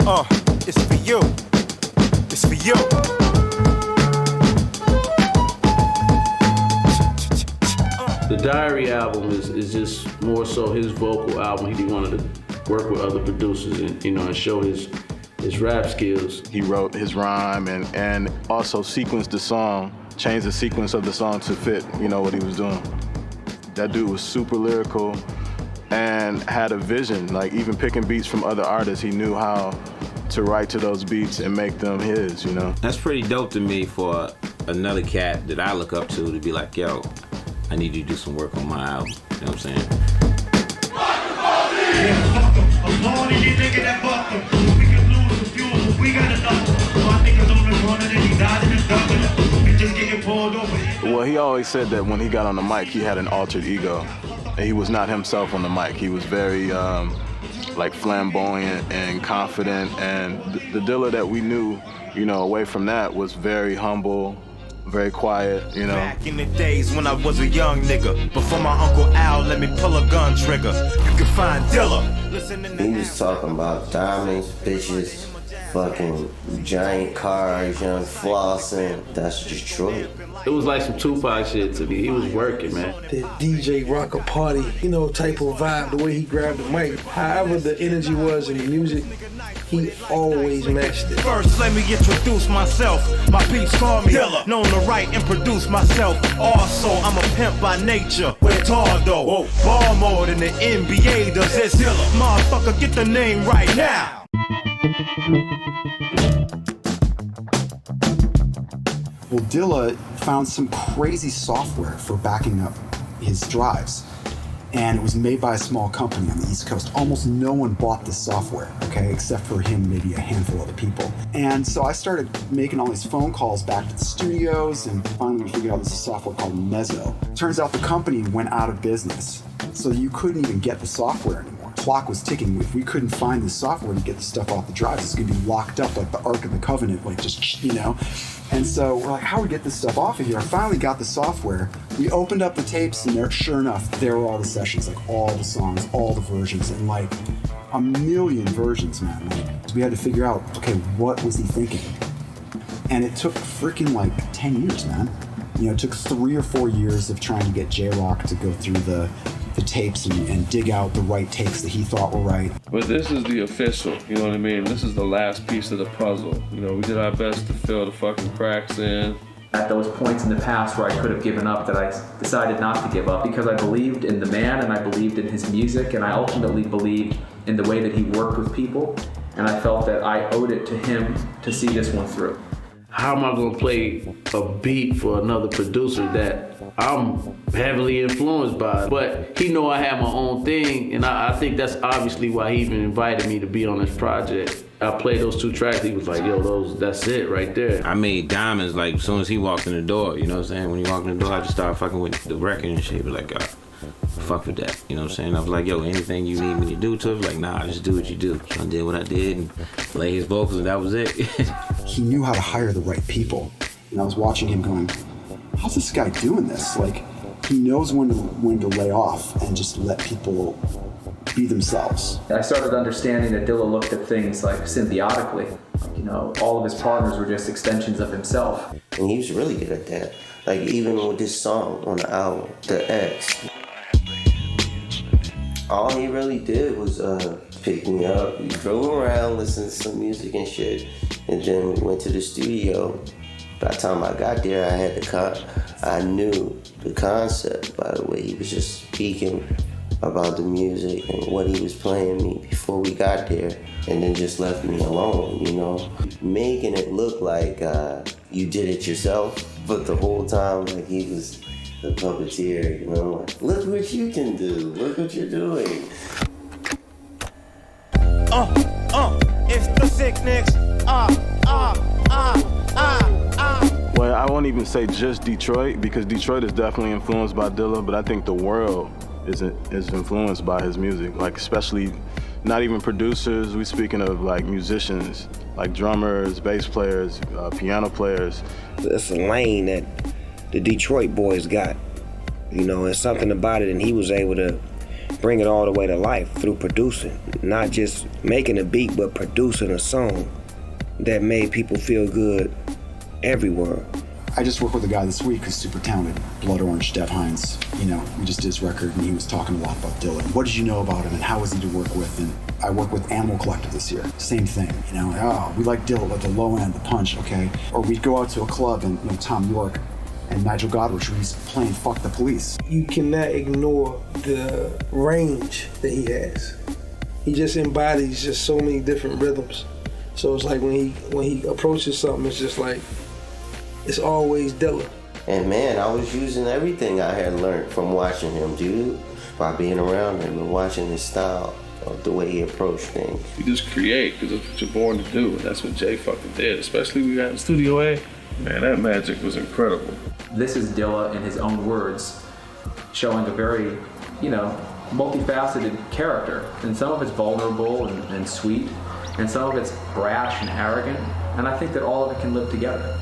It's for you. It's for you. The Diary album is just more so his vocal album. He wanted to work with other producers and, you know, and show his rap skills. He wrote his rhyme and also sequenced the song, changed the sequence of the song to fit, you know, what he was doing. That dude was super lyrical and had a vision. Like, even picking beats from other artists, he knew how to write to those beats and make them his, you know? That's pretty dope to me for another cat that I look up to be like, yo, I need you to do some work on my album. You know what I'm saying? Well, he always said that when he got on the mic, he had an altered ego. And he was not himself on the mic. He was very like flamboyant and confident. And the Dilla that we knew, you know, away from that was very humble, very quiet, you know. Back in the days when I was a young nigga, before my Uncle Al let me pull a gun trigger, you can find Dilla. He was talking about diamonds, bitches, fucking giant cars, young flossing. That's Detroit. It was like some Tupac shit to me. He was working, man. The DJ rock a party, you know, type of vibe, the way he grabbed the mic. However the energy was in the music, he always matched it. First, let me introduce myself. My peeps call me Dilla, known to write and produce myself. Also, I'm a pimp by nature. With Tardo, ball more than the NBA does. It's Dilla. Motherfucker, get the name right now. Well, Dilla found some crazy software for backing up his drives. And it was made by a small company on the East Coast. Almost no one bought this software, okay, except for him, maybe a handful of other people. And so I started making all these phone calls back to the studios, and finally we figured out this software called Mezzo. Turns out the company went out of business, so you couldn't even get the software anymore. Clock was ticking. If we couldn't find the software to get the stuff off the drives, it's gonna be locked up like the Ark of the Covenant, like just, you know. And so we're like, how do we get this stuff off of here? I finally got the software. We opened up the tapes, and there, sure enough, there were all the sessions, like all the songs, all the versions, and like a million versions, man. Like, we had to figure out, okay, what was he thinking? And it took freaking like 10 years, man. You know, it took 3 or 4 years of trying to get J-Rock to go through the tapes and dig out the right takes that he thought were right. But this is the official, you know what I mean? This is the last piece of the puzzle. You know, we did our best to fill the fucking cracks in. At those points in the past where I could have given up, that I decided not to give up because I believed in the man and I believed in his music, and I ultimately believed in the way that he worked with people, and I felt that I owed it to him to see this one through. How am I gonna play a beat for another producer that I'm heavily influenced by? But he know I have my own thing, and I think that's obviously why he even invited me to be on this project. I played those 2 tracks, he was like, yo, that's it right there. I made diamonds like as soon as he walked in the door, you know what I'm saying? When he walked in the door, I just started fucking with the record and shit. He was like, fuck with that, you know what I'm saying? I was like, yo, anything you need me to do to him? Like, nah, just do what you do. So I did what I did and played his vocals, and that was it. He knew how to hire the right people. And I was watching him going, how's this guy doing this? Like, he knows when to lay off and just let people be themselves. I started understanding that Dilla looked at things like symbiotically. You know, all of his partners were just extensions of himself. And he was really good at that. Like, even with this song on the album, The X, all he really did was pick me up. We drove around, listened to some music and shit, and then we went to the studio. By the time I got there, I had the I knew the concept by the way he was just speaking about the music and what he was playing me before we got there, and then just left me alone, you know? Making it look like you did it yourself, but the whole time, like, he was the puppeteer, you know? Like, look what you can do, look what you're doing. It's the sickness. Well, I won't even say just Detroit, because Detroit is definitely influenced by Dilla, but I think the world is influenced by his music, like especially not even producers, we speaking of like musicians, like drummers, bass players, piano players. It's a lane that the Detroit boys got, you know, and something about it, and he was able to bring it all the way to life through producing. Not just making a beat, but producing a song that made people feel good everywhere. I just worked with a guy this week who's super talented, Blood Orange, Dev Hines. You know, we just did his record and he was talking a lot about Dilla. What did you know about him and how was he to work with? And I worked with Animal Collective this year. Same thing, you know, oh, we like Dilla at the low end, the punch, okay? Or we'd go out to a club and, you know, Tom York and Nigel Godrich, he's playing Fuck the Police. You cannot ignore the range that he has. He just embodies just so many different rhythms. So it's like when he approaches something, it's just like, it's always Dilla. And man, I was using everything I had learned from watching him, dude, by being around him and watching his style, of the way he approached things. You just create, because that's what you're born to do, and that's what Jay fucking did, especially we got in Studio A. Man, that magic was incredible. This is Dilla, in his own words, showing a very, you know, multifaceted character. And some of it's vulnerable and sweet, and some of it's brash and arrogant, and I think that all of it can live together.